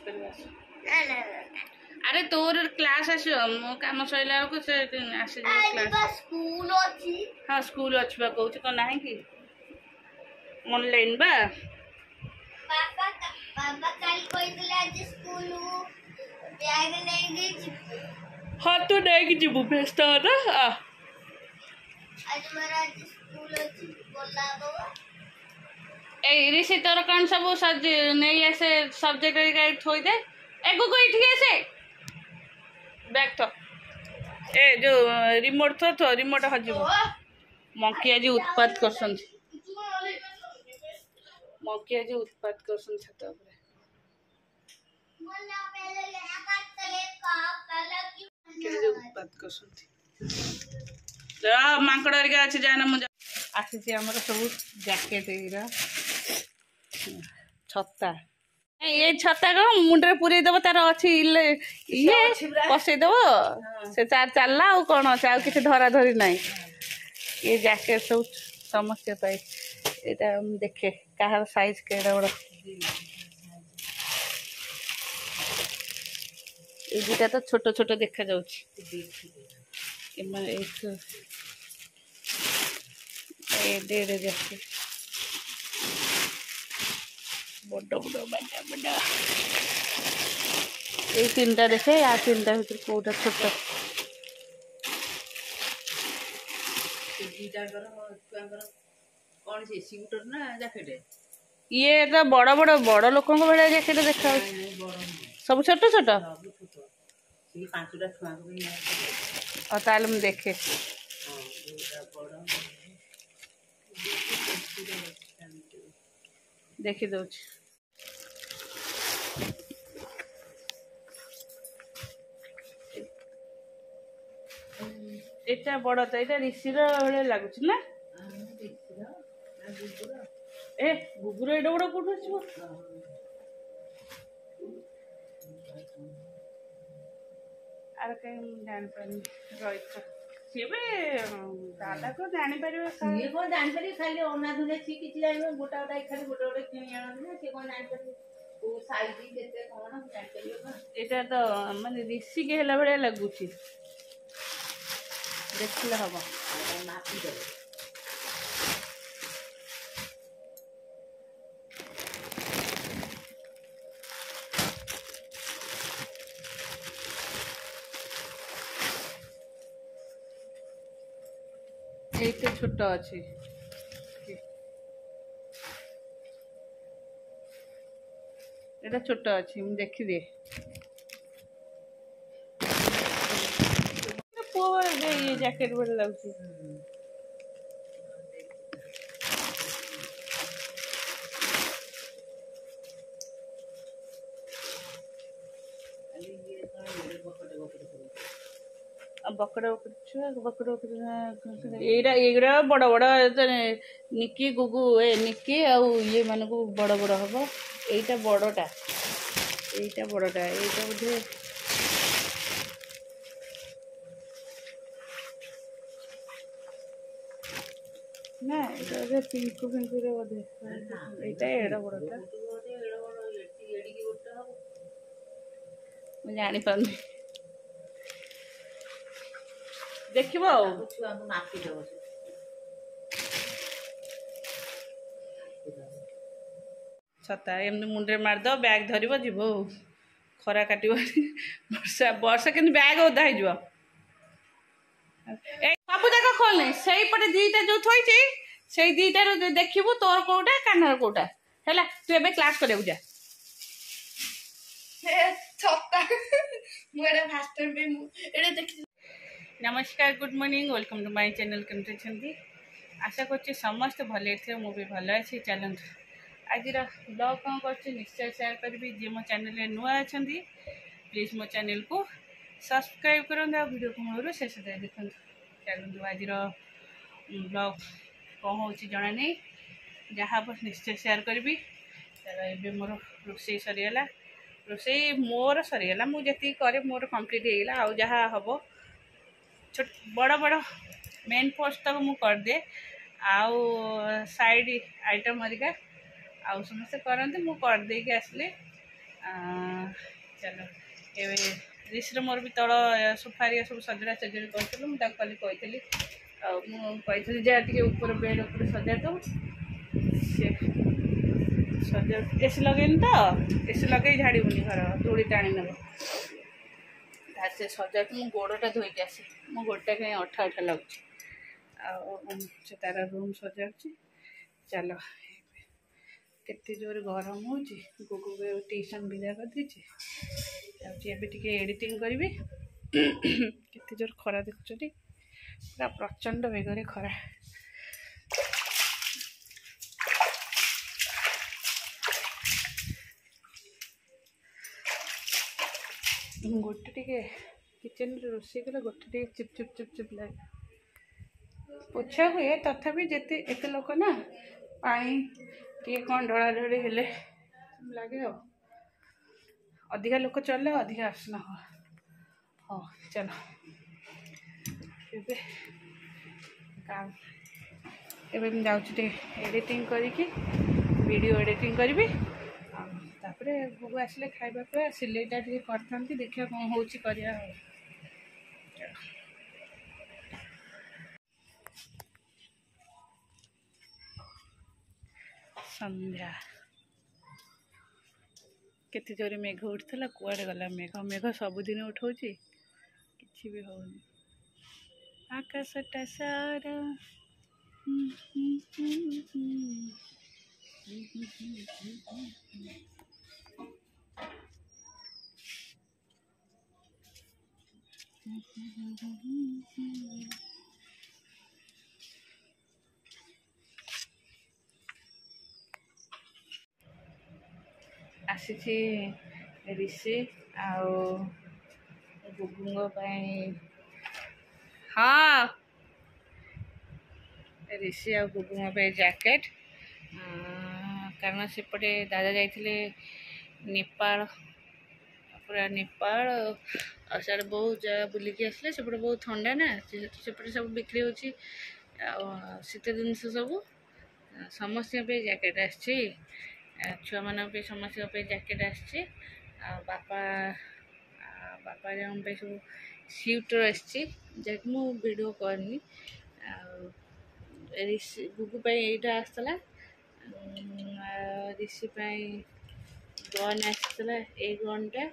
कर अरे तोर क्लास आसो मो काम सइला को से आसे क्लास स्कूल अछि हां स्कूल अछि बा कहू कोन नाही कि ऑनलाइन बा पापा पापा कल कोई दिला आज स्कूल बैग नहीं गई हां तो नहीं जीबू बेस्ता ना आज मेरा स्कूल अछि बोला बाबा ए ऋषि तोर कौन सब नहीं ऐसे सब्जेक्ट गाइड थोई दे एगो को इठी ऐसे बैग तो ए जो रिमोट तो रिमोट हजिबो मंकी आज उत्पात करसन मंकी आज उत्पात करसन छत ऊपर मोला पहले आकाश तले का कला की के उत्पात करसन आ मांकड़ रिका अछि जाना मु आसी हमर सब जैकेट एरा छत्ता ये छत्ता को मुंडे पूरे दब तार अच्छी ये पसई दब से चार चलला आ कौन अच्छे आ कि धरा धरी ना ये जैकेट सब समस्या पाई यहाँ देखे कह साइज केड़ा बड़ा ये दुटा तो छोट छोट देखा जाऊँ जैकेट बड़ बड़ बड़ा बड़ा ये तीन टा देखे या तीन टा भीतर कोटा छोट कौन से सिंगटर ना जैकेट ये तो बड़ बड़ बड़ लोक भाया जैकेट देखा सब छोट छोट ताल देखे देखी दो एटा बड़ तो यहाँ ऋषि भाई लगुच ना ए गुगुर एडा बड़ा कौट आर कहीं जान पानी रही सी दादा को जानी पार ये कौन जान पारे खाली अना धुले सी किछि जानिबो गोटा गोटा खाली गोटे गोटे किनि आनन ना से कौन जान पारे ओ साइज केते कोन जान पारियो ना एटा तो माने ऋषि के हला बड़े लगुची देखले हबो मापी दे এইটা ছোট আছে এটা ছোট আছে আমি দেখি দে পুরো এই জ্যাকেট বলে লাগছে बकड़ा बकड़ा एगुड़ा बड़ बड़ निकी गुगु ए निकी आउ ये मान को बड़ बड़ हम यहीटा बड़टा यहीटा बड़टा यहीटा बोधे ना ये पिंकु पिंकु बोधे यहीटा एड़ा बड़टा मुझे जानी पानी देखिबो छुआ को मापी देबो छता एमनी मुंडे मार दो बैग धरिबो जीवो खरा काटिबो वर्षा वर्षा केन बैग ओदा हो जीवो ए सब जगह खोलने सेही पटे दीटा जो थोई छी सेही दीटा रो देखिबो तोर कोटा कानर कोटा हैला तू एबे क्लास करे जा ए छत्ता मोरा मास्टर पे एडे देखि नमस्कार good morning welcome to my channel केमते छंदी आशा करछि समस्त भले थे मु भी भलो अछि चैनल आज ब्लॉग कौन कर निश्चय शेयर करी जे मो चैनल नुआ अच्छा प्लीज मो चैनल को सब्सक्राइब करूँ आ वीडियो को मूल शेष जाए देखो चलू आज ब्लॉग कौन हो जना नहीं जहाँ बस निश्चय शेयर करी ए मोर रोसे सरीगला रोसे मोर सरीगला मुझे करे मोर कंप्लीट होगा आउ जहाँ हम छोट बड़ बड़ मेन पोस्ट तक मु कर दे आउ साइड आइटम हरिका आउ समस्ते करते मु कर दे के आसली चलो ଏବେ ରିସିର ମୋର ବି ତଳ ସୋଫାରିଆ ସବୁ ସଜଡ଼ା ସଜଡ଼ି କରିଥିଲୁ। ମୁଁ ତାକୁ କାଲି କହିଥିଲି ଆଉ ମୁଁ କହିଥିଲି ଯାହା ଟିକେ ଉପର ବେଡ୍ ଉପରେ ସଜାଡ଼ି ଦେବୁ ସେ ସଜା ଏସି ଲଗେଇନି ତ ଏସି ଲଗେଇ ଝାଡ଼ିବୁନି ଘର ଧୂଳି ଟାଣି ନେବ ତାର ସେ ସଜାଡ଼ି ମୁଁ ଗୋଡ଼ଟା ଧୋଇକି ଆସେ ମୋ ଗୋଡ଼ଟା କାହିଁ ଅଠା ଅଠା ଲାଗୁଛି ଆଉ ସେ ତାର ରୁମ୍ ସଜାଡ଼ୁଛି। ଚାଲ କେତେ ଜୋରେ ଗରମ ହେଉଛି ଗୁଗୁ ଟ୍ୟୁସନ୍ ବିଦା କରିଦେଇଛି ଯାଉଛି ଏବେ ଟିକେ ଏଡ଼ିଟିଂ କରିବି। କେତେ ଜୋର ଖରା ଦେଖୁଛନ୍ତି ପୁରା ପ୍ରଚଣ୍ଡ ବେଗରେ ଖରା। ଗୋଟେ ଟିକେ କିଚେନ୍ରେ ରୋଷେଇ କଲେ ଗୋଟେ ଟିକେ ଚିପ୍ ଚିପ୍ ଚିପ୍ ଚିପ୍ ଲାଗେ ପୋଛା ହୁଏ ତଥାପି ଯେତେ ଏତେ ଲୋକ ନା ପାଣି ଟିକେ କ'ଣ ଢଳାଢଳି ହେଲେ ଲାଗେ ଆଉ ଅଧିକା ଲୋକ ଚଳିଲେ ଅଧିକା ଆସନା ହବ। ହଉ ଚାଲ ଏବେ ମୁଁ ଯାଉଛି ଟିକେ ଏଡ଼ିଟିଂ କରିକି ଭିଡ଼ିଓ ଏଡ଼ିଟିଂ କରିବି ଆଉ ତାପରେ ଗୁଗୁ ଆସିଲେ ଖାଇବା ପିଇବା ସିଲେଇଟା ଟିକେ କରିଥାନ୍ତି ଦେଖିବା କ'ଣ ହେଉଛି କରିବା ଆଉ। ସନ୍ଧ୍ୟା କେତେ ଜୋରେ ମେଘ ଉଠିଥିଲା କୁଆଡ଼େ ଗଲା ମେଘ ମେଘ ସବୁଦିନ ଉଠଉଛି କିଛି ବି ହେଉନି ଆକାଶଟା ସାରା ଆସିଛି ରିସି ଆଉ ଗୁଗୁଙ୍କ ପାଇଁ ହଁ ରିସି ଆଉ ଗୁଗୁଙ୍କ ପାଇଁ ଜ୍ୟାକେଟ୍ କାରଣ ସେପଟେ ଦାଦା ଯାଇଥିଲେ ନେପାଳ ପୁରା ନେପାଳ ଆଉ ସିଆଡ଼େ ବହୁତ ଜାଗା ବୁଲିକି ଆସିଲେ ସେପଟେ ବହୁତ ଥଣ୍ଡା ନା ସେପଟେ ସବୁ ବିକ୍ରି ହେଉଛି ଆଉ ଶୀତ ଜିନିଷ ସବୁ ସମସ୍ତଙ୍କ ପାଇଁ ଜ୍ୟାକେଟ୍ ଆସିଛି ଛୁଆମାନଙ୍କ ପାଇଁ ସମସ୍ତଙ୍କ ପାଇଁ ଜ୍ୟାକେଟ୍ ଆସିଛି ଆଉ ବାପା ଜଣଙ୍କ ପାଇଁ ସବୁ ସ୍ୱିଟର୍ ଆସିଛି ଯାହାକି ମୁଁ ଭିଡ଼ିଓ କରିନି ଆଉ ରିସି ଗୁଗୁ ପାଇଁ ଏଇଟା ଆସିଥିଲା ରିସି ପାଇଁ ଗନ୍ ଆସିଥିଲା ଏଇ ଗନ୍ଟା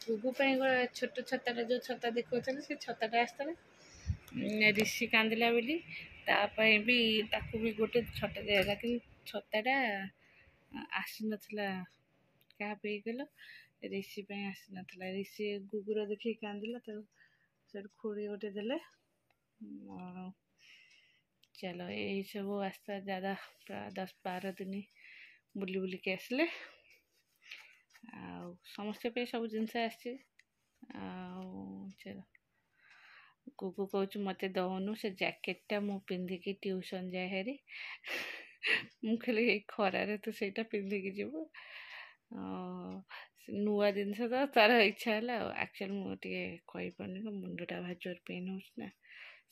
ଗୁଗୁ ପାଇଁ ଛୋଟ ଛତାଟା ଯେଉଁ ଛତା ଦେଖାଉଛନ୍ତି ସେ ଛତାଟା ଆସିଥିଲା ରିସି କାନ୍ଦିଲା ବୋଲି ତା ପାଇଁ ବି ତାକୁ ବି ଗୋଟେ ଛତା ଦିଆହେଲା କିନ୍ତୁ ଛତାଟା ଆସିନଥିଲା କାହା ପାଇଁ ଗଲ ରିସି ପାଇଁ ଆସିନଥିଲା ରିସି ଗୁଗୁର ଦେଖିକି କାନ୍ଦିଲା ତାକୁ ସେଠୁ ଖୁଡ଼ି ଗୋଟେ ଦେଲେ। ଚାଲ ଏଇସବୁ ଆସିଥିଲା ଦାଦା ପ୍ରାୟ 10-12 ଦିନ ବୁଲି ବୁଲିକି ଆସିଲେ ଆଉ ସମସ୍ତ ପାଇଁ ସବୁ ଜିନିଷ ଆସିଛି ଆଉ ଚାଲ ଗୁଗୁ କହୁଛି ମୋତେ ଦେଉନୁ ସେ ଜ୍ୟାକେଟ୍ଟା ମୁଁ ପିନ୍ଧିକି ଟ୍ୟୁସନ୍ ଯାଏ ହେରି ମୁଁ ଖାଲି ଏଇ ଖରାରେ ତୁ ସେଇଟା ପିନ୍ଧିକି ଯିବୁ ନୂଆ ଜିନିଷ ତ ତାର ଇଚ୍ଛା ହେଲା ଆଉ ଆକ୍ଚୁଆଲି ମୁଁ ଟିକେ କହିପାରୁନି ମୁଣ୍ଡଟା ଭାରି ଜୋର ପେନ୍ ହେଉଛି ନା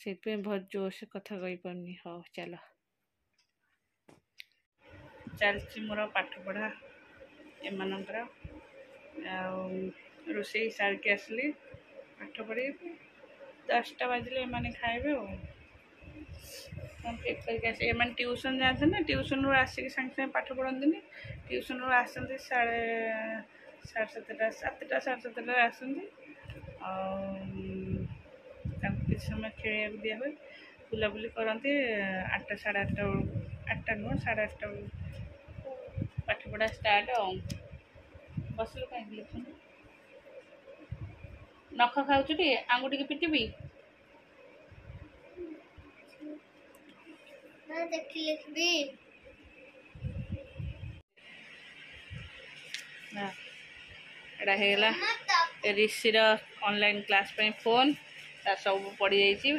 ସେଥିପାଇଁ ବହୁତ ଜୋରସେ କଥା କହିପାରୁନି। ହଉ ଚାଲ ଚାଲିଛି ମୋର ପାଠପଢ଼ା ଏମାନଙ୍କର ଆଉ ରୋଷେଇ ସାରିକି ଆସିଲି ପାଠ ପଢ଼େଇବି 10ଟା ବାଜିଲେ ଏମାନେ ଖାଇବେ ଆଉ କମ୍ପ୍ଲିଟ୍ କରିକି ଆସି ଏମାନେ ଟ୍ୟୁସନ୍ ଯାଆନ୍ତି ନା ଟ୍ୟୁସନ୍ରୁ ଆସିକି ସାଙ୍ଗେ ସାଙ୍ଗେ ପାଠ ପଢ଼ନ୍ତିନି ଟ୍ୟୁସନ୍ରୁ ଆସନ୍ତି 7:30 7:30 ଆସନ୍ତି ଆଉ ତାଙ୍କୁ କିଛି ସମୟ ଖେଳିବାକୁ ଦିଆ ହୁଏ ବୁଲାବୁଲି କରନ୍ତି 8ଟା 8:30 ବେଳକୁ 8ଟା ନୁହଁ 8:30 ବେଳକୁ ପାଠପଢ଼ା ଷ୍ଟାର୍ଟ ଆଉ ବସିଲୁ କାହିଁକି ଲେଖୁନୁ ନଖ ଖାଉଛୁ ଟି ଆଙ୍ଗୁଠିକି ପିଟିବି ଦେଖିଲି ଏଇଟା ହେଇଗଲା ରିସିର ଅନଲାଇନ୍ କ୍ଲାସ୍ ପାଇଁ ଫୋନ୍ ତା ସବୁ ପଡ଼ିଯାଇଛି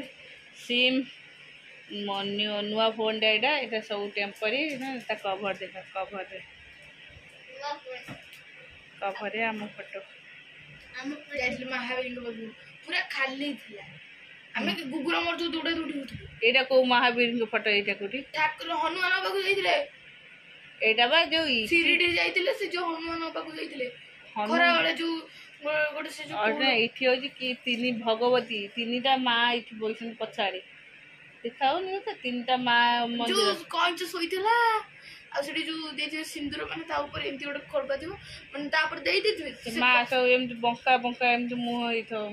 ସିମ୍ ନୂଆ ଫୋନ୍ଟା ଏଇଟା ସବୁ ଟେମ୍ପୋରାରୀ ତା କଭରରେ ଆମ ଫଟୋ ଯାଇଥିଲି ମହାବୀରଙ୍କ ପାଖକୁ ପୁରା ଖାଲି ଥିଲା ଆମେ ଗୁଗୁର ମୋର ଯୋଉ ଦୌଡ଼ା ଦୌଡ଼ି ହଉଥିଲୁ ଏଇଟା କୋଉ ମହାବୀରଙ୍କ ଫଟୋ ଏଇଟା କୋଉଠି ଠାକୁର ହନୁମାନଙ୍କ ପାଖକୁ ଯାଇଥିଲେ ଏଇଟା ବା ଯୋଉ ଶିରିଡି ଯାଇଥିଲେ ସେ ଯୋଉ ହନୁମାନଙ୍କ ପାଖକୁ ଯାଇଥିଲେ ଖରାବେଳେ ଯୋଉ ଗୋଟେ ସେ ଯୋଉ ଏଇଠି ହଉଛି କି ତିନି ଭଗବତୀ ତିନିଟା ମା ଏଇଠି ବଇଛନ୍ତି ପଛଆଡେ ଦେଖା ହଉନି ତ ତିନିଟା ମା ମନ୍ଦିର ଯୋଉ କଇଁଚ ଶୋଇଥିଲା ଆଉ ସେଠି ଯୋଉ ଦେଇଥିବେ ସିନ୍ଦୁର ମାନେ ତା ଉପରେ ଏମିତି ଗୋଟେ ଖର୍ବା ଥିବ ମାନେ ତାପରେ ଦେଇ ଦେଇଥିବେ ମା ସବୁ ଏମିତି ବଙ୍କା ବଙ୍କା ଏମିତି ମୁହଁ ହେଇଥିବ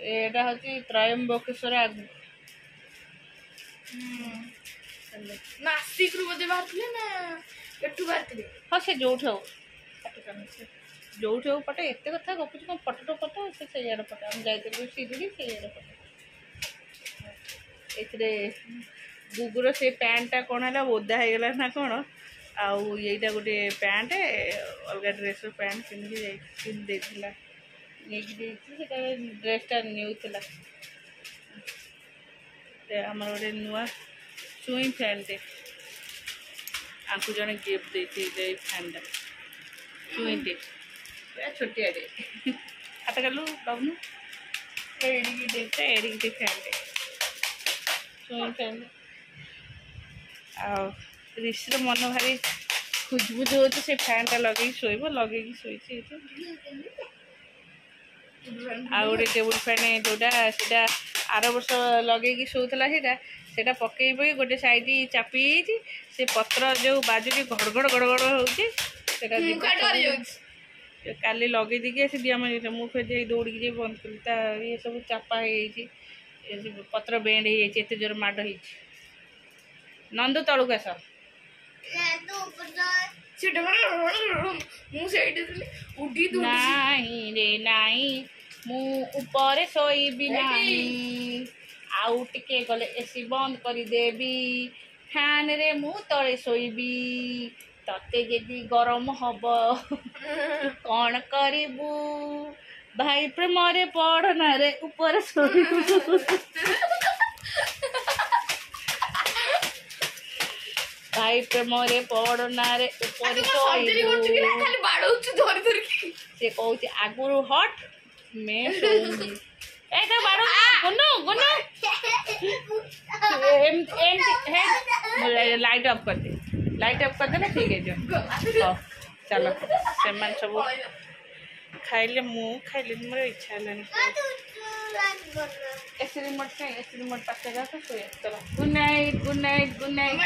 ଏଇଟା ହଉଛି ତ୍ରୟମ୍ବକେଶ୍ୱର ଆଗକୁ ନାସିକରୁ ବୋଧେ ବାହାରିଥିଲେ ନା ଏଠୁ ବାହାରିଥିଲେ ହଁ ସେ ଯୋଉଠି ହଉ ଯୋଉଠି ହଉ ପଟେ ଏତେ କଥା ଗପୁଛୁ କଣ ଫଟୋ ଫଟୋ ସେ ସେଇଆଡ଼େ ଫଟୋ ଆମେ ଯାଇଥିଲୁ ଶିରିଡ଼ି ସେଇଆଡ଼େ ଫଟୋ ଏଥିରେ ଗୁଗୁର ସେ ପ୍ୟାଣ୍ଟଟା କ'ଣ ହେଲା ଓଦା ହେଇଗଲା ନା କ'ଣ ଆଉ ଏଇଟା ଗୋଟେ ପ୍ୟାଣ୍ଟ ଅଲଗା ଡ୍ରେସ୍ର ପ୍ୟାଣ୍ଟ ପିନ୍ଧିକି ପିନ୍ଧି ଦେଇଥିଲା ନେଇକି ଦେଇଛି ସେଟା ଡ୍ରେସ୍ଟା ନେଉଥିଲା ଆମର ଗୋଟେ ନୂଆ ଚୁଇଁ ଫ୍ୟାନ୍ଟେ ଆଙ୍କୁ ଜଣେ ଗିଫ୍ଟ ଦେଇଥିଲେ ଏଇ ଫ୍ୟାନ୍ଟା ଚୁଇଁଟେ ପୁରା ଛୋଟିଆଟେ ହାତ କାଲୁ ଦଉନୁ ଏଡ଼ିକି ଦେଇଥିଲେ ଏଡ଼ିକି ଫ୍ୟାନ୍ଟେ ଚୁଇଁ ଫ୍ୟାନ୍ ଆଉ ରିସିର ମନ ଭାରି ଖୁଜବୁଜ ହେଉଛି ସେ ଫ୍ୟାନ୍ଟା ଲଗେଇକି ଶୋଇବ ଲଗେଇକି ଶୋଇଛି ଏଠି ଆଉ ଗୋଟେ ଟେବୁଲ୍ ଫ୍ୟାନ୍ ଯେଉଁଟା ସେଇଟା ଆର ବର୍ଷ ଲଗେଇକି ଶୋଉଥିଲା ସେଇଟା ପକେଇ ପକେଇ ଗୋଟେ ସାଇଡ୍ ଚାପି ହେଇଛି ସେ ପତ୍ର ଯେଉଁ ବାଜୁଛି ଘଡ଼ଘଡ଼ ଘଡ଼ଘଡ଼ ହେଉଛି ସେଇଟା କାଲି ଲଗେଇ ଦେଇକି ଆସି ଦିଆ ମାରି ମୁଁ ଫେର ଯାଇ ଦୌଡ଼ିକି ଯାଇ ବନ୍ଦ କଲି ତା ଇଏ ସବୁ ଚାପା ହେଇଯାଇଛି ପତ୍ର ବେଣ୍ଡ ହେଇଯାଇଛି ଏତେ ଜୋର ମାଡ଼ ହେଇଛି ନନ୍ଦୁ ତଳକୁ ଆସ ନାହିଁ ରେ ନାହିଁ ମୁଁ ଉପରେ ଶୋଇବି ନାହିଁ ଆଉ ଟିକେ ଗଲେ ଏସି ବନ୍ଦ କରିଦେବି ଫ୍ୟାନ୍ରେ ମୁଁ ତଳେ ଶୋଇବି ତତେ ଯଦି ଗରମ ହବ କ'ଣ କରିବୁ ଭାଇ ପ୍ରେମରେ ପଡ଼ନାରେ ଉପରେ ଶୋଇବୁ ଭାଇ ପ୍ରେମରେ ପଡ଼ନାରେ ଉପରେ ଶୋଇବୁ ସେ କହୁଛି ଆଗରୁ ହଟ୍ ମେ ଶୋଉନି ଏଇଟା ବାଡ଼ ଗୁନୁ ଗୁନୁ ଲାଇଟ୍ ଅଫ୍ କରିଦେ ଲାଇଟ୍ ଅଫ୍ କରିଦେଲେ ଠିକ୍ ହେଇଯିବ ହଉ ଚାଲ ସେମାନେ ସବୁ ଖାଇଲେ ମୁଁ ଖାଇଲିନି ମୋର ଇଚ୍ଛା ହେଲାନି ଏସି ରିମୋଟ୍ କାଇଁ ଏସି ରିମୋଟ୍ ପାଖରେ ଯାଅ ଶୋଇ ଚାଲ good night good night good night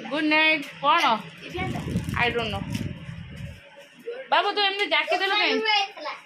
good night କ'ଣ ଆଇ ଡୋଣ୍ଟ ନୋ ବାବୁ ତୁ ଏମିତି ଜାକି ଦେଲୁ କାଇଁ